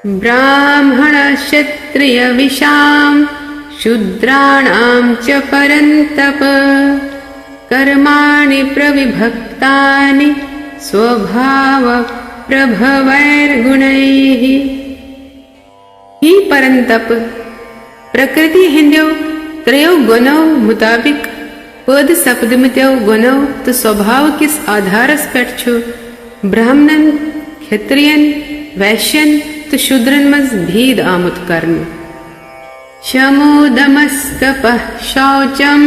ब्राह्मणक्षत्रियविशां शूद्राणां च परन्तप कर्माणि प्रविभक्तानि स्वभावप्रभवैर्गुणैः। ही परंतप प्रकृति हिंद्यो त्रयो गुणों मुताबिक पद सपदमित्यो गुणों तो स्वभाव किस आधारस पेट छो ब्राह्मणन क्षत्रियन वैश्यन तो शूद्रन मज भेद आमुत करन। शमोदमस्तपः शौचम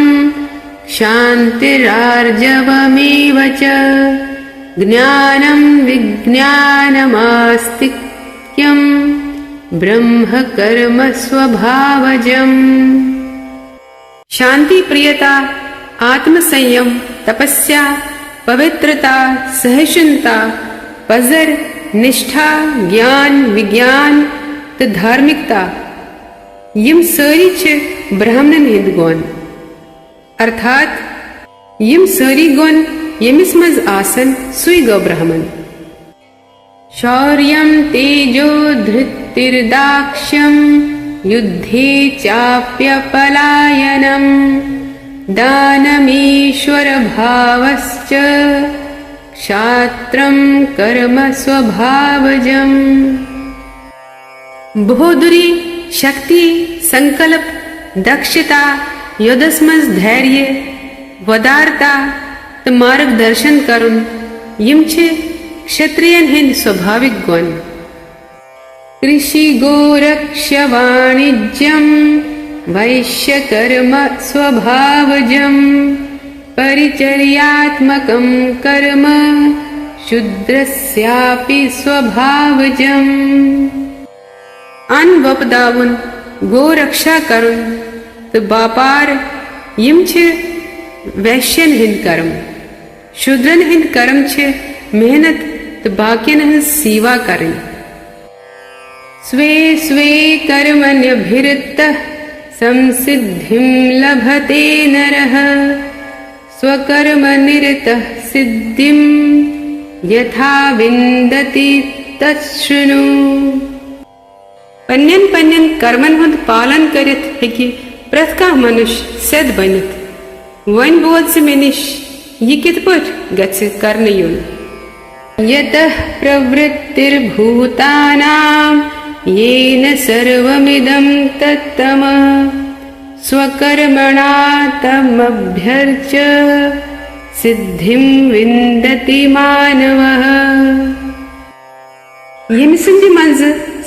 क्षान्तिरार्जवमेव च ज्ञानं विज्ञानमास्तिक्यं ब्रह्म कर्म स्वभावजम्। शांति प्रियता आत्म संयम तपस्या पवित्रता सहिष्णुता पजर निष्ठा ज्ञान विज्ञान तो धार्मिकता यम सारी छ ब्राह्मणन हिंद गुण अर्थात यम सारी गुण यमिस मज आसन सुई गो ब्राह्मण। शौर्यं तेजो धृतिर्दाक्ष्यं युद्धे चाप्यपलायनं दानमीश्वर भावश्च क्षात्रं कर्म स्वभावजम्। बहादुरी शक्ति संकल्प दक्षता युद्धस्मज धैर्य वदारता तो मार्गदर्शन करुन यम छे क्षत्रियन हिंद स्वाभाविक गुण। कृषि गोरक्ष्य वाणिज्यम वैश्य कर्म स्वभावजम परिचर्यात्मकं कर्म शूद्रस्यापि स्वभावजम्। अन्न वपदावन गोरक्षा करुन तो व्यापार यम छे वैश्यन हिंद कर्म शूद्रन हिंद कर्म छे मेहनत तो बाकियन हिंद सेवा करें। स्वे स्वे कर्मण्यभिरतः संसिद्धिं लभते नरः स्वकर्मनिरतः सिद्धिं यथा विन्दति तच्छृणु। पन्यन पन्यन कर्मन हुंद पालन करित हेकि प्रत्येक मनुष्य सिद्ध बनित। वन बोध से मेनिश ये कित पट गच्छ करने युन। यतः प्रवृत्तिर्भूतानां येन सर्वमिदं तत्तम स्वकर्मणा तमभ्यर्च्य सिद्धिं विन्दति मानवः। यमिसंदि मंज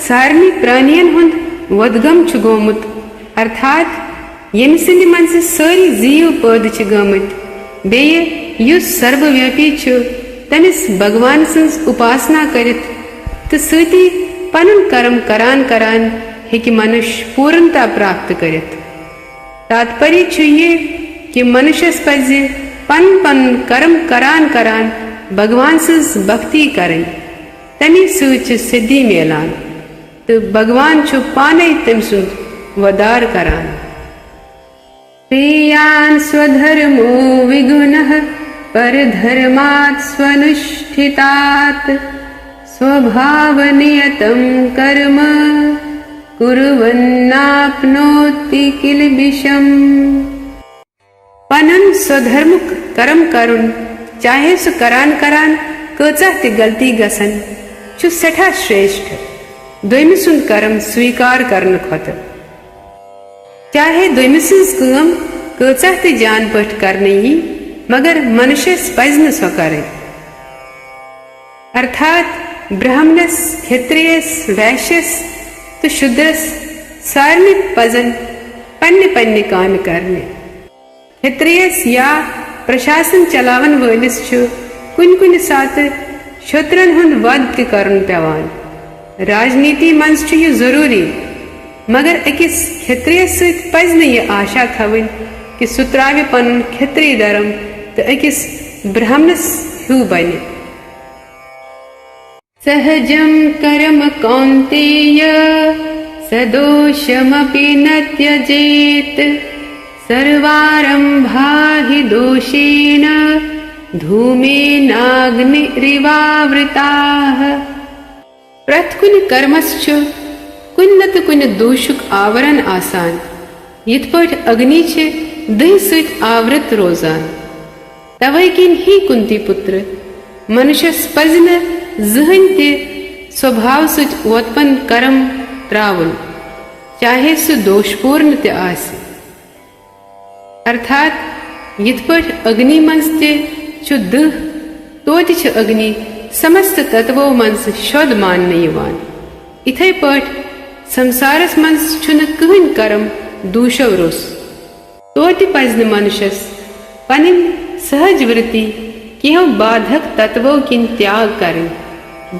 सारनी प्राणियन हुंद वदगम छु गोमुत अर्थात यमिसंदि मंज सारी जीव पद छु गमत बेये युस सर्वव्यापी छु तमिस भगवान संस उपासना करित तो सती पनुन कर्म करान करान हेकि मनुष्य पूर्णता प्राप्त करित। तात्पर्य छु ये कि मनुष्य पज पन पन कर्म करान करान भगवान संस भक्ति करें तमी सूच सिद्धि मेलान तो भगवान छु पाने तम सुन वदार करान। प्रियान स्वधर्मो विगुणः परधर्मात् स्वनुष्ठितात् स्वभावनियतं कर्म कुर्वन्नाप्नोति किल्बिषम्। पनन स्वधर्म कर्म करुन चाहे सु करान करान कचा ते गलती गसन छु सठा श्रेष्ठ दोयमिसुन कर्म स्वीकार करन खोत चाहे दोयमिसुस कम कचा ते जान पट करने ही मगर मनुष्य पजन स्व करे अर्थात ब्राह्मणस क्षत्रियस वैश्यस तो शूद्रस सारने पजन पन्ने पन्ने काम करने। क्षत्रियस या प्रशासन चलावन वलिस छु कुन कुन साथ शूद्रन हुंद वध ते करन पेवान। राजनीति मंच छु ये जरूरी मगर अकिस क्षत्रियस सत पज न ये आशा थवन कि सुत्रावे पनुन क्षत्रिय धर्म तो अकिस ब्राह्मणस हु बने। सहजं कर्म कौन्तेय सदोषमपि न त्यजेत् सर्वारम्भा हि दोषेण धूमेनाग्निरिवावृताः। प्रथ कुन कर्मस कुन नत कुन दोषुक आवरण आसान यिथ पठ अग्नि दह सत आवृत रोजान। तवै किन ही कुंती पुत्र मनुष्यस पज न जहन ते स्वभाव सत वोत्पन्न कर्म त्रावन चाहे सु दोषपूर्ण ते आसे। अर्थात यिथ पठ अग्नि मंज ते दह तोति अग्नि समस्त तत्वों मंज शुद्ध मानने यवान। इथे पठ संसारस मंज छुन कहन कर्म दूषव रोस तोति पज मनुष्यस पनिन सहज वृत्ति केह बाधक तत्वों किन त्याग करें,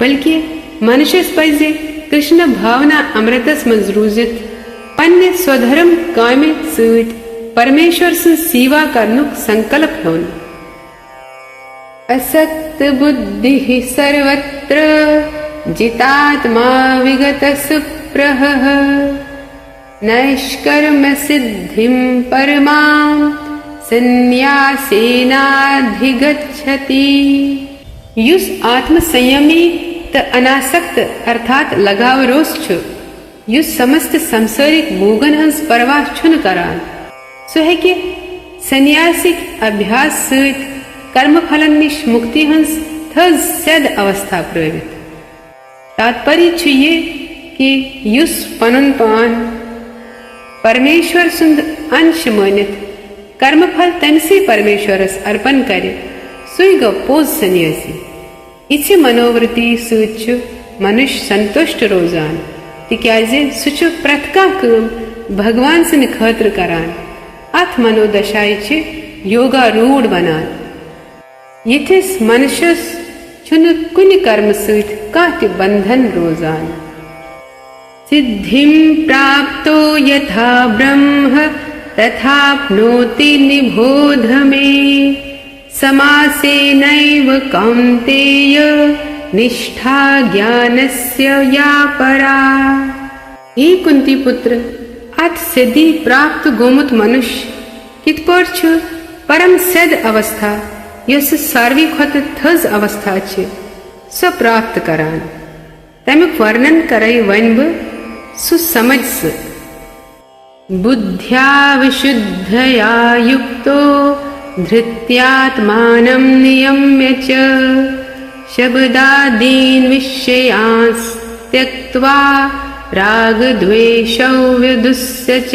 बल्कि मनुष्यस पजे कृष्ण भावना अमृतस मंज रूजित पन्ने स्वधर्म कामे सत परमेश्वर से सेवा करनुक संकल्प होन। असक्त बुद्धि सर्वत्र जितात्मा विगत सुप्रह नैष्कर्म सिद्धिं परमां संन्यासेनाधिगच्छति। युस आत्म संयमी त अनासक्त अर्थात लगाव रोस छु युस समस्त संसारिक भोगन हंस परवाह छुन करान सो है कि संन्यासिक अभ्यास सत कर्म फलन निश मुक्ति हंस थज सद अवस्था प्रवित। तात्पर्य छु ये कि युस पनुन पान परमेश्वर सुंद अंश मानित कर्मफल तमसे परमेश्वरस अर्पण करे सुई गो पोज सन्यासी। इसे मनोवृत्ति सत मनुष्य संतुष्ट रोजान तिक्याजे सुचु प्रथका कम भगवान सन खतर करान अथ मनोदशाई योगा रूढ़ बनान। यथिस मनुष्य छुन कुन कर्म सत कात बंधन रोजान। सिद्धिं प्राप्तो यथा ब्रह्म तथाप्नोति निबोध मे समासेनैव कौन्तेय निष्ठा ज्ञानस्य या परा। हे कुंती पुत्र अथ सिद्धि प्राप्त गोमुत मनुष्य कितपर छु परम सद अवस्था यस सार्वी खत थज अवस्था छे स प्राप्त करान। तमिक वर्णन करई वनब सुसमझ स। बुद्ध्या विशुद्धया युक्तो धृत्यात्मानं नियम्य च शब्दादीन् विषयान् त्यक्त्वा रागद्वेषौ विदुस्य च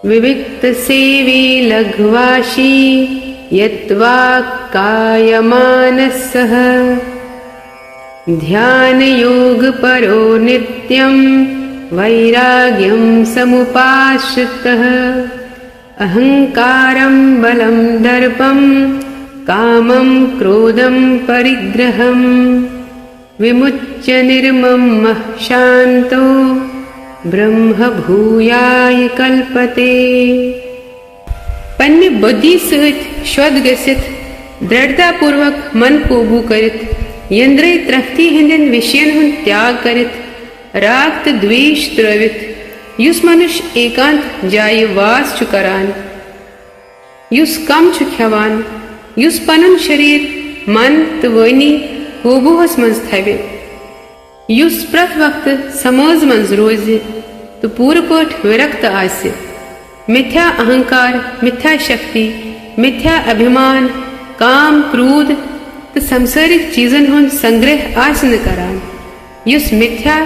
विविक्त सेवी लघ्वाशी यत्वा कायमानसः ध्यान योग परो नित्यं वैराग्यं समुपाश्रितः अहंकारं बलं दर्पं कामं क्रोधं परिग्रहं विमुच्य निर्ममः शान्तो ब्रह्म भूयाय कल्पते। पन्ने बुद्धि सहित शुद्ध गसित दृढ़ता पूर्वक मन कोबू करित यंद्रे त्रफ्ती हिंदन विषयन हुन त्याग करित राग त द्वेष त्रवित युस मनुष्य एकांत जाय वास छु करान युस कम छु खेवान युस पनुन शरीर मन त वनी कोबूहस मंज थवे युस प्रथ वक्त समझ मंज रोज तो पूर पठ विरक्त आसे मिथ्या अहंकार मिथ्या शक्ति मिथ्या अभिमान काम क्रोध तो संसारिक चीजन हुन संग्रह आस न करान युस मिथ्या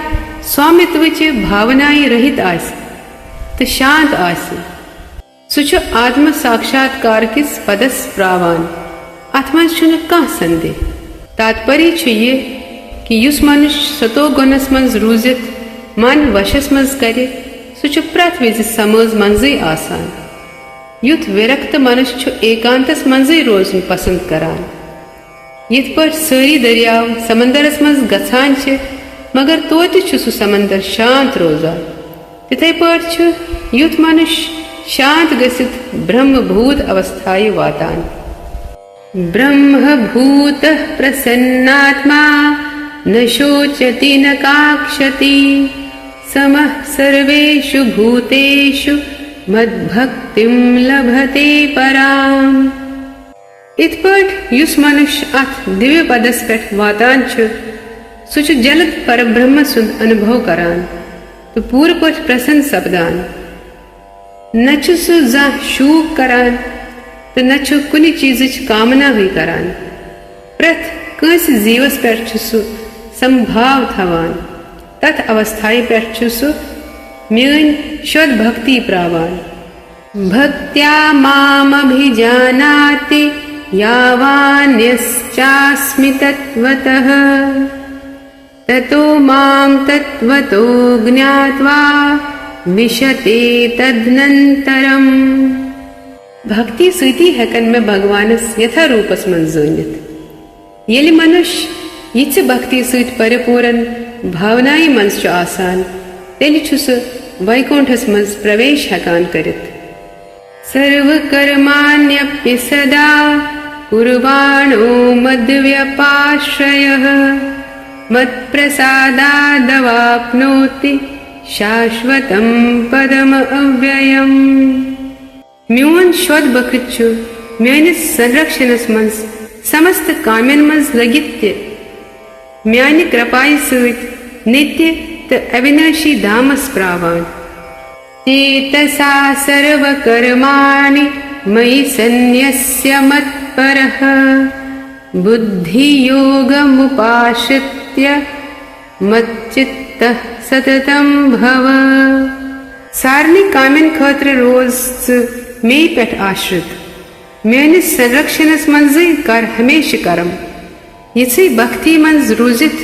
स्वामित्व च भावनाएं रहित आस तो शांत आस सुचो आत्म साक्षात्कार किस पदस प्रावान आत्मा छुन कह संदेह। तात्पर्य छु ये कि युस मनुष्य सतो गुणस मंज रूजित मन वशस मंज करे सुचु प्रथ विज समझ मंजे आसान। युथ विरक्त मनुष्य छु एकांतस मंजे रोजन पसंद करान। यथ पर सारी दरियाव समंदरस मंज गछान छ मगर तोति छु सु समंदर शांत रोजान। तिथे पर छु युथ मनुष्य शांत गसित ब्रह्मभूत अवस्थाय वातान। ब्रह्मभूत प्रसन्नात्मा न शोचति न काक्षति समः सर्वेषु भूतेषु मद्भक्तिं लभते पराम। इत पठ युस मनुष्य अथ दिव्य पदस पेठ वातान छु सह जल्द परब्रह्म सुंद अनुभव करान तो पूर पठ प्रसन्न सपदान न सह जा शूक करान तो न कुन चीज कामना भी करान प्रथ कंस जीवस पे सह संभाव थवान तथ अवस्थाई पे सह मेन शुद्ध भक्ति प्रावान भक्त्या मामभिजानाति यावान्यश्चास्मि तत्त्वतः ततो मां तत्त्वतो ज्ञात्वा विशते तदनंतरम। भक्ति सती हेकन में भगवानस यथा रूपस मन जानित येलि मनुष्य यिच भक्ति सत परिपूर्ण भावनाई मंस आसान तेलि छु सह वैकुंठस मंज प्रवेश हेकान करित सर्वकर्माण्यप्य सदा कुर्वाणो मद्व्यपाश्रयः मत्प्रसादादवाप्नोति शाश्वतं पदम अव्ययम्। म्योन शुद्ध बखत छु म्यानिस संरक्षणस मंज समस्त काम्यन मंज लगित म्यानि कृपाई सत नित्य त अविनाशी धामस प्रावान चेतसा सर्वकर्माणि मयि सन्न्यस्य मत्परः बुद्धियोगमुपाश्रित्य मच्चित्तः सततं भव। सारनी कामन खतर रोज मे पे आश्रित मेनिस संरक्षणस मंज कर हमेशा करम यि भक्ति मंज रूजित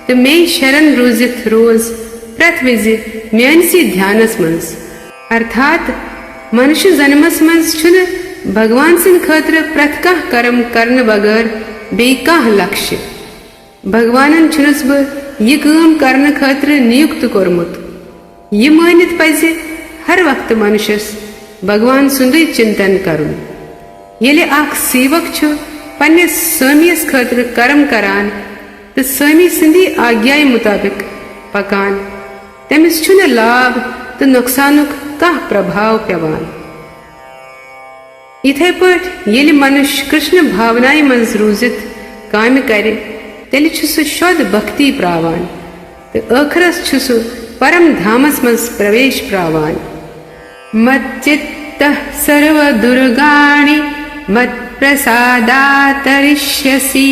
तो मे शरण रूजित रोज प्रथ विज मेनसी ध्यानस मंज अर्थात मनुष्य जन्मस मंज छुन भगवान सिंह खतर प्रथ कह कर्म करने बगैर बे कह लक्ष्य भगवानन छुनस ब यह काम करने खतर नियुक्त कोरमुत यह मानित पज हर वक्त मनुष्यस भगवान सुंदे चिंतन करुन येले आख सेवक छु पन्ने स्वामीस खतर कर्म करान तो स्वामी सिंधी आज्ञा मुताबिक पकान तमिस छुन लाभ तो नुकसानुक कह प्रभाव पेवान। इथे पट येले मनुष्य कृष्ण भावनाई मंज रूजित काम करे तेलि छु सह शुद्ध भक्ति प्रावान तो अखरस छु सह परम धामस मंज प्रवेश प्रावान। मच्चित्तः सर्व दुर्गाणि मत्प्रसादातरिष्यसि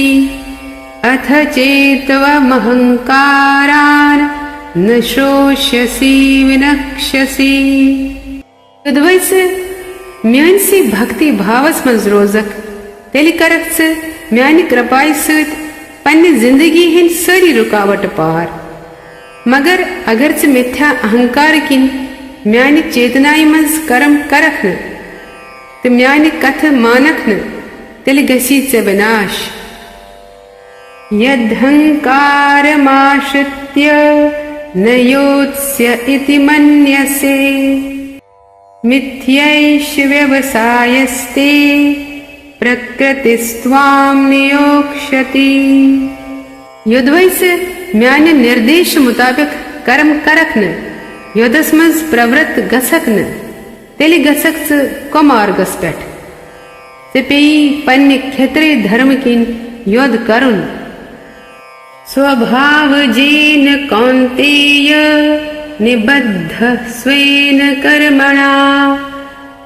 अथ चेत्त्वमहंकारान् न श्रोष्यसि विनक्ष्यसि। तद्वैस म्यानसी भक्ति भावस मंज रोजक तेलि करक म्यानि कृपाई सत पन्ने जिंदगी हिंद सारी रुकावट पार मगर अगर मिथ्या अहंकार किन म्यानि चेतनाई मंज कर्म करख न तो म्यानि कथ मानक न तेलि गसी विनाश। यदहंकारमाश्रित्य न योत्स्य इति मन्यसे मिथ्यैष व्यवसायस्ते प्रकृतिस्त्वां नियोक्ष्यति। युद्धवैस म्यानि निर्देश मुताबिक कर्म करक न योदस मंज प्रवृत्त गसक न तेलि गसक को मार्गस पेट से पेई पन्ने क्षेत्रे धर्म किन योद्ध करुन। स्वभाव जेन कौन्तेय निबद्ध स्वेन कर्मणा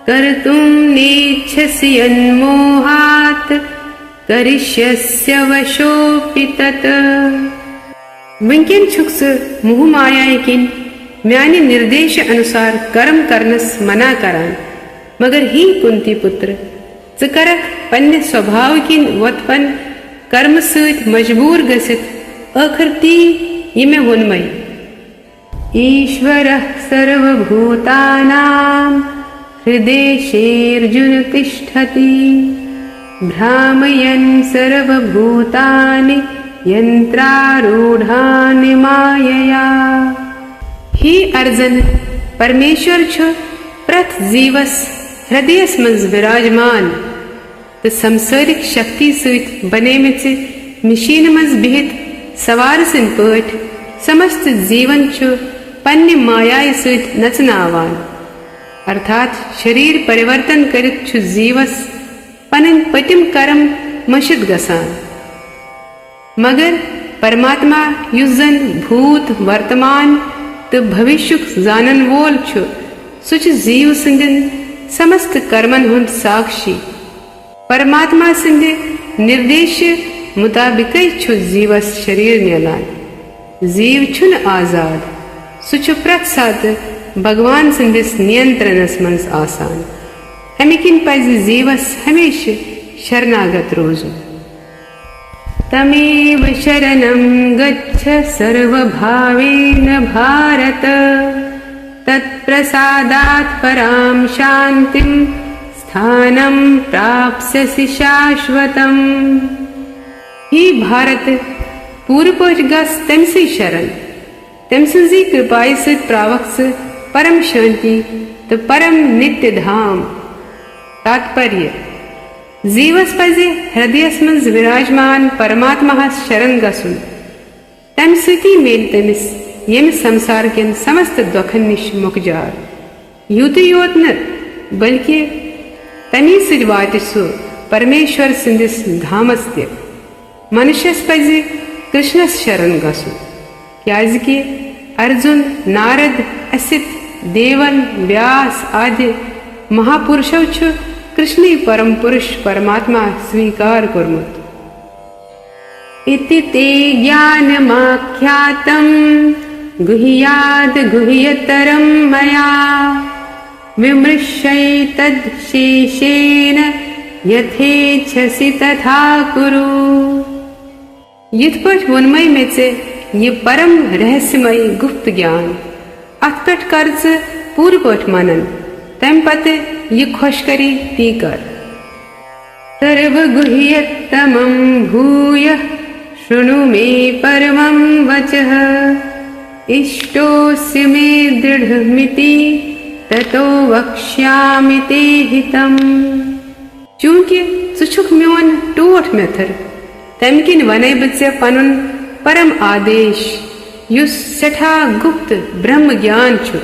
कर्तुं नेच्छसि यन्मोहात् करिष्यस्य वशोऽपि तत्। विंकिन छुक्स मुह माया किन म्यानि निर्देश अनुसार कर्म करनस मना करान मगर ही कुंती पुत्र च करक पन्ने स्वभाव किन वत्पन कर्म सत मजबूर गसित अखर ती यमे वोनमय ईश्वरः सर्वभूतानां हृदेशेऽर्जुन तिष्ठति भ्रामयन् सर्वभूतानि यंत्रारूढ़ानि मायया। ही अर्जुन परमेश्वर छु प्रथ जीवस हृदयस मंज विराजमान तो संसारिक शक्ति सत बने में मशीन मंज बिहित सवार सिन पट समस्त जीवन छु पन्ने मायाय सत नचनावान अर्थात शरीर परिवर्तन करित छु जीवस पनन पतिम कर्म मशिद गसान मगर परमात्मा युस जन भूत वर्तमान तो भविष्य जानन वोल छु सुच जीव सिंधन समस्त कर्मन हुंद साक्षी परमात्मा सिंध निर्देश मुताबिक छु जीवस शरीर मिलान जीव छुन आजाद सुच प्रत सात भगवान सिंधिस नियंत्रणस मंज आसान अमे किन पज जीवस हमेशा शरणागत रोजु तमेव शरणं गच्छ सर्वभावेन भारत तत्प्रसादात् परां शान्तिं स्थानं प्राप्स्यसि शाश्वतम्। हे भारत पूर्व पच गस तमसी शरण तमसी कृपाय से प्रावक्स परम शांति तो परम नित्य धाम। तात्पर्य जीवस पजे हृदयस मज विराजमान परमात्मा शरण गसुन तम सती मेल तमिस यम संसार केन समस्त दुखन निश मुकजार यूत योत न बल्कि तमी सिज वात सु परमेश्वर सिंधिस धामस ते मनुष्यस पजे कृष्णस शरण गसुन क्याजि अर्जुन नारद असित देवन व्यास आदि महापुरुषो छु कृष्णी परम पुरुष परमात्मा स्वीकार कुर्मुत इति ते ज्ञानमाख्यातं गुह्याद् गुह्यतरं मया विमृश्यैतद्शेषेण यथेच्छसि तथा कुरु। यिथपट वोनमय में से ये परम रहस्यमय गुप्त ज्ञान अथपट कर्ज पूर्व पट मनन तम पते ये खुश करी ती कर सर्वगुह्यतमं भूय शृणु मे परमं वचः इष्टोऽसि मे दृढमिति ततो वक्ष्यामि ते हितम्। चूंकि सुछुक म्योन टोठ मेथर तमकिन वने बच्चे पनुन परम आदेश युस सठा गुप्त ब्रह्म ज्ञान छु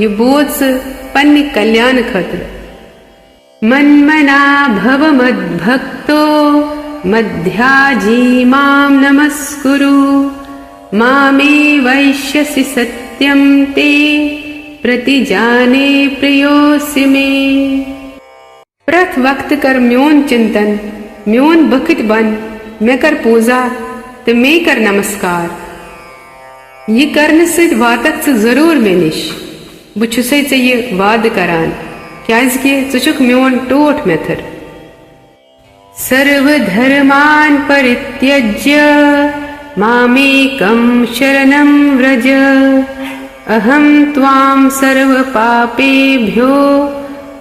ये बोध पन्नि कल्याण खतर मन्मना भव मद्भक्तो मध्याजी मां नमस्कुरु मामे वैश्यसि सत्यं ते प्रतिजाने प्रियोऽसि मे। प्रथ वक्त कर म्योन चिंतन म्योन बखित बन मैं कर पूजा तो मैं कर नमस्कार ये करने से वातक से जरूर में निश बुछुसे से ये वाद करान क्याजि चुचुक म्योन टोठ मेथर सर्वधर्मान् परित्यज्य मामेकं शरणं व्रज अहं त्वां सर्वपापेभ्यो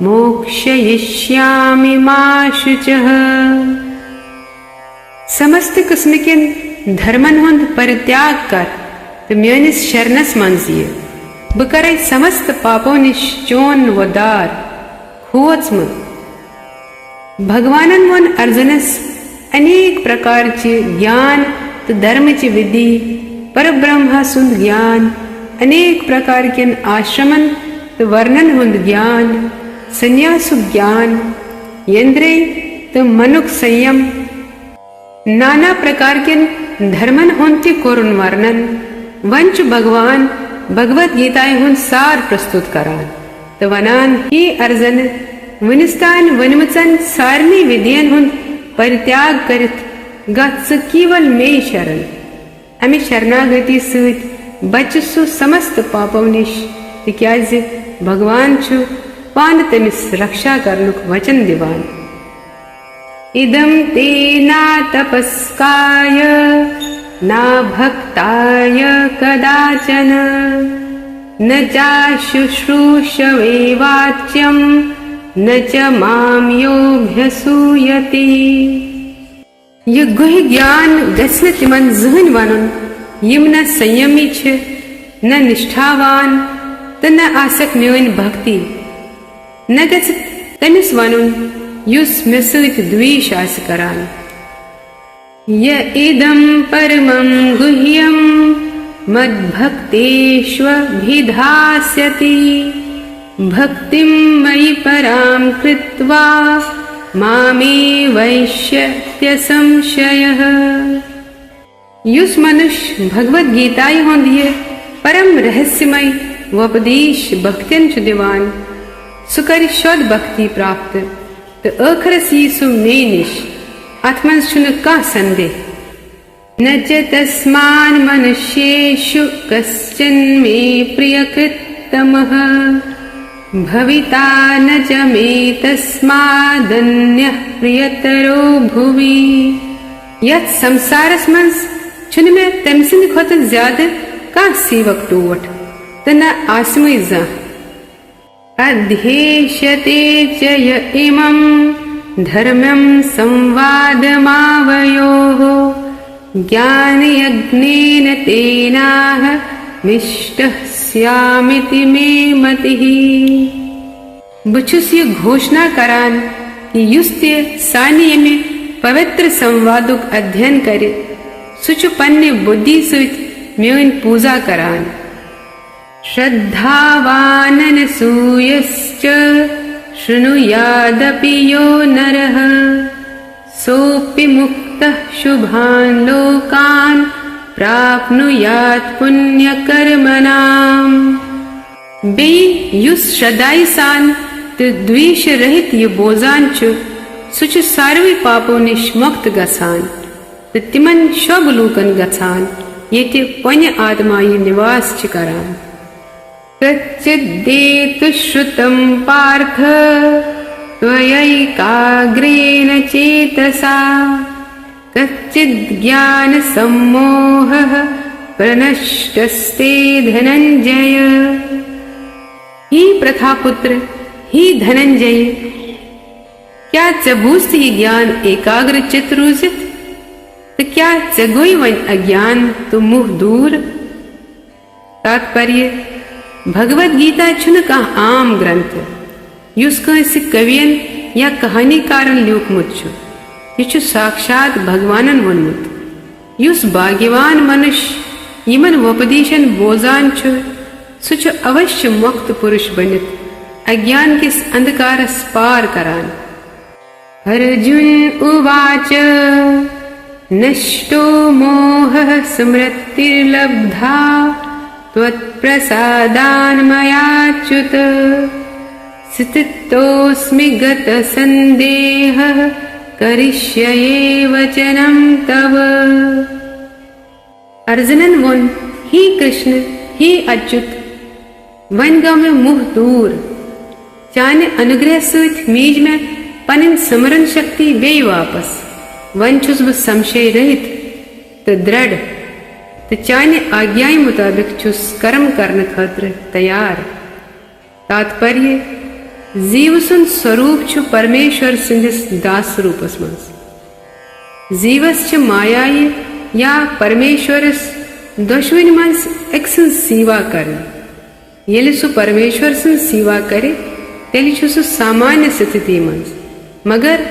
मोक्षयिष्यामि मा शुचः। समस्त किस्म के धर्मन हुंद परित्याग कर तो म्योनिस शरणस मंजिए बकर समस्त पापों निश चोन वदार खोचम भगवानन वन अर्जुनस अनेक प्रकार चे ज्ञान तो धर्म ची विधि पर ब्रह्म सुंद ज्ञान अनेक प्रकार के आश्रमन तो वर्णन हुंद ज्ञान संन्यासु ज्ञान यंद्रे तो मनुक संयम नाना प्रकार के धर्मन हुंती कोरुन वर्णन वंच भगवान भगवत गीताएं हुन सार प्रस्तुत करान तो वनान ही अर्जन वनिस्तान वनमचन सारनी विधियन हुन परित्याग करित गत्स केवल मे शरण अमि शरणागति सहित बचसु समस्त पापों निश तिक्याजे भगवान छु पान तमिस रक्षा करनुक वचन दिवान इदं ते ना तपस्काय ना भक्ताय कदाचन न चाशुश्रूषवे वाच्यं न च मां योऽभ्यसूयति। ये गुह्य ज्ञान गस्न तिमन जहन वनुन यम न संयमी छ न निष्ठावान त न आसक म्योन भक्ति न गस तमिस वनुन युस मे सहित द्वेष आस करान य इदं परमं गुह्यं मद्भक्तेष्वभिधास्यति भक्तिं मयि परां कृत्वा मामे वैश्यत्य संशयः। युस मनुष्य भगवद गीताई हुंद ये परम रहस्यमय वपदेश भक्तियन छु दिवान सु कर शोध भक्ति प्राप्त तो अखरस यी सु मे निश अथ मन छुन का संदेह न च तस्मान् मनुष्येषु कश्चन मे प्रियकृत्तमः भविता न च मे तस्मादन्यः प्रियतरो भुवि यत संसारस मंस छुन में तमसिन खोत ज्यादा का सेवक टोट त न आसमय जा अध्येष्यते च य इमं धर्मं संवादमावयोः ज्ञानयज्ञेन तेनाह मिष्टः स्यामिति मे मतिः बुछुस ये घोषणा करान कि युस्त्य सानिय में पवित्र संवादुक अध्ययन करे सुचु पन्ने बुद्धि सुत म्योन पूजा करान श्रद्धावानन सूयश्च शृणुयादपि यो नरः सोऽपि मुक्तः शुभान् लोकान् प्राप्नुयात् पुण्यकर्मणाम् बे युस श्रद्धाई सान तो द्वेष रहित ये बोजान छु सुच सार्वी पापो निश मुक्त गसान तो तिमन शोभ लूकन गसान ये पन्य आत्मा ये निवास च करान कच्चिदेतु श्रुतं पार्थ त्वयैकाग्रेण चेतसा कच्चिद् ज्ञान सम्मोहः प्रनष्टस्ते धनंजय ही प्रथापुत्र ही धनंजय क्या चबूस्त ही ज्ञान एकाग्र चित रूजित तो क्या चगोई वन अज्ञान तो मुह दूर तात्पर्य भगवद गीता छुन का आम ग्रंथ युस कसी कवियन या कहानीकारन ल्यूकमुत छु यु साक्षात भगवानन वनमुत युस भाग्यवान मनुष्य यमन वपदेशन बोजान छु सुच अवश्य मुक्त पुरुष बनित अज्ञान किस अंधकारस पार करान अर्जुन उवाच नष्टो मोहः स्मृतिर्लब्धा त्वत्प्रसादान् मयाच्युत स्थितोऽस्मि गतसन्देहः करिष्ये वचनं तव अर्जुनन वोन ही कृष्ण ही अच्युत वन गो में मुह दूर चाने अनुग्रह सुत मीज में पनिन समरण शक्ति बे वापस वन छुस ब संशय रहित तो दृढ़ तो चाने आज्ञाएं मुताबिक छुस कर्म करने खातिर तैयार तात्पर्य जीव सुन स्वरूप छु परमेश्वर सिंधिस दास रूपस मस जीवस च मायाये या परमेश्वरस दुश्मन मस एक्सन सेवा कर येले सु परमेश्वर सिंह सेवा करे तेली छु सु सामान्य स्थिति मस मगर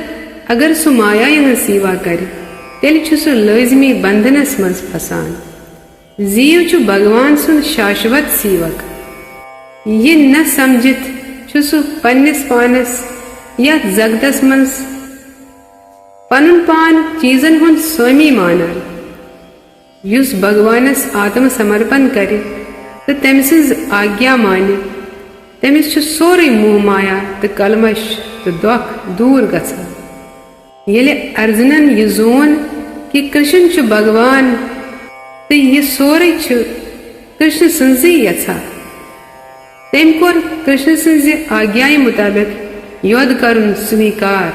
अगर सु मायाये सेवा करे तेली छु सु लाजमी बंधनस मस फसान जीव छु भगवान सुन शाश्वत सेवक ये न समझित छुसु पन्निस पानस या जगदस मंस पनुन पान चीजन हुन स्वामी मानल युस भगवानस आत्म समर्पण करे तो तमिस आज्ञा माने तमिस छु सोरे मोह माया तो कलमश तो दुख दूर गसा येले अर्जुनन ये जोन कि कृष्ण छु भगवान तो ये सोरे छु कृष्ण संजी यथा तेम कोर कृष्ण संजी आज्ञाएं मुताबिक योद्ध करुन स्वीकार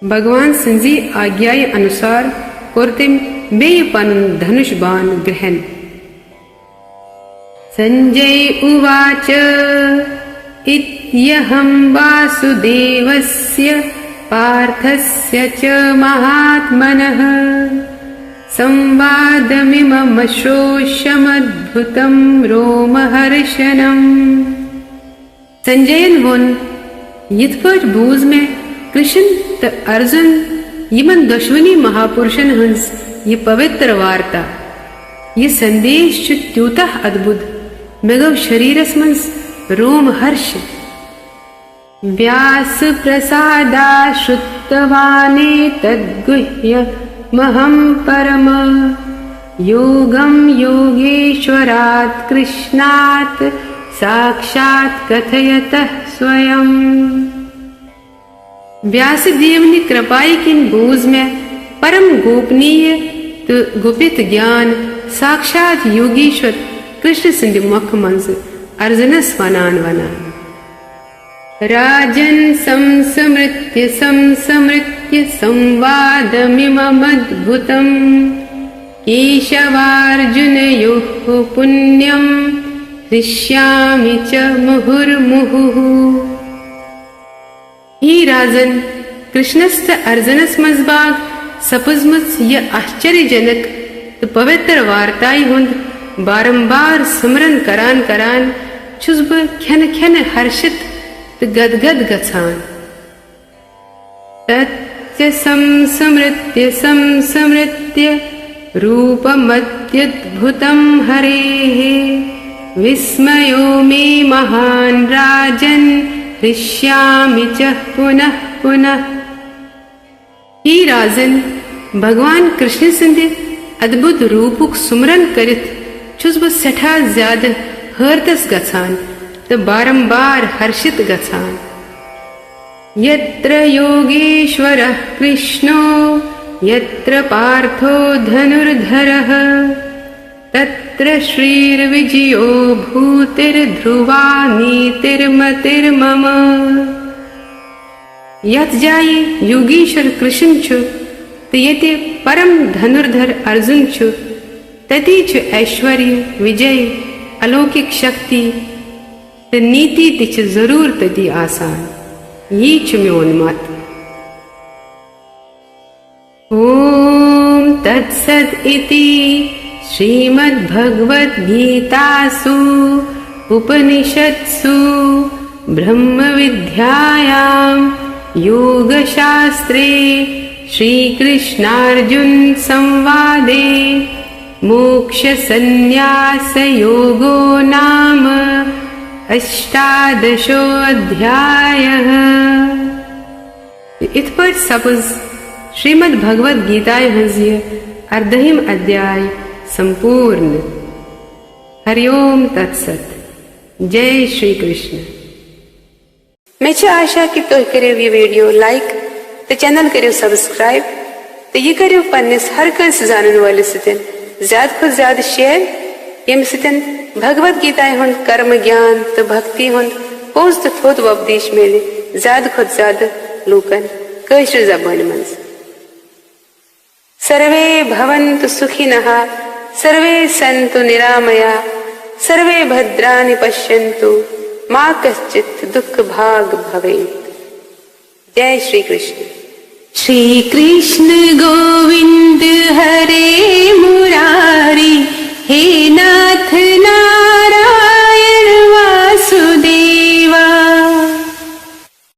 भगवान संजी आज्ञाएं अनुसार कोरतेम बे पनुन धनुष बाण ग्रहण संजय उवाच इत्यहं वासुदेवस्य पार्थस्य च महात्मनः संवादमिमम श्रोष्यमद्भुतं रोमहर्षणम् संजयन वोन यिथपट बूज में कृष्ण त अर्जुन यमन दुश्मनी महापुरुषन हंस ये पवित्र वार्ता ये संदेश च्युता अद्भुत मेगव शरीरस मंस रोम हर्ष व्यास प्रसादा श्रुतवाने तद्गुह्य महं परम योगं योगेश्वरात् कृष्णात् साक्षात् कथयतः स्वयं। व्यासदेव ने कृपाई किन बूझ में परम गोपनीय तो गुपित ज्ञान साक्षात योगेश्वर कृष्ण सिंध मुख मंज अर्जुनस वनान वनान। राजन संसमृत्य संवादमिममद्भुतम् केशवार्जुनयोः पुण्यं हृष्यामि च मुहुर्मुहुः। ही राजन कृष्णस्थ अर्जुनस मजबाग सपुजमुच यह आश्चर्यजनक तो पवित्र वार्ताई हुंद बारंबार सुमरन करान करान छुस ब खन खन हर्षित तो गदगद गछान। तच्च संसमृत्य रूपमत्यद्भुतं हरेः विस्मयो मे महान् राजन् हृष्यामि च पुनः पुनः। ही राजन भगवान कृष्ण सिंधे अद्भुत रूपुक सुमरन करित छुस बह सठा ज्यादा हरतस गछान तो बारंबार हर्षित गछान। यत्र योगेश्वरः कृष्णो यत्र पार्थो धनुर्धरः तत्र श्रीर्विजयो भूतिर्ध्रुवा नीतिर्मतिर्मम। यत जाये योगेश्वर कृष्ण छु तो यते परम धनुर्धर अर्जुन छु तति छु ऐश्वर्य विजय अलौकिक शक्ति तो नीति तिच जरूर तति आसान। ये छु म्योन मत। ओम तत्सद इति श्रीमद्भगवद्गीतासु उपनिषत्सु ब्रह्म विद्यायां योगशास्त्रे श्रीकृष्णार्जुन संवादे मोक्षसंन्यासयोगो नाम 18 इत पर सपज श्रीमद् भगवद गीताय हंसिय अर्धहिम अध्याय संपूर्ण। हरिओम तत्सत। जय श्री कृष्ण। मैं आशा कि तुम करो ये वीडियो लाइक तो चैनल करो सब्सक्राइब तो ये करो पन्निस हर कंस जानन वाले सतन ज्यादा खुद ज्यादा शेयर यम सतन भगवद गीता हुंद कर्म ज्ञान तो भक्ति हुंद पोज तो थोद उपदेश मेले ज्यादा खुद ज्यादा लोकन कश्र जबान मंज। सर्वे भवन्तु सुखिनः सर्वे सन्तु निरामया सर्वे भद्राणि पश्यन्तु मा कश्चित् दुःख भाग भवेत्। जय श्री कृष्ण। श्री कृष्ण गोविंद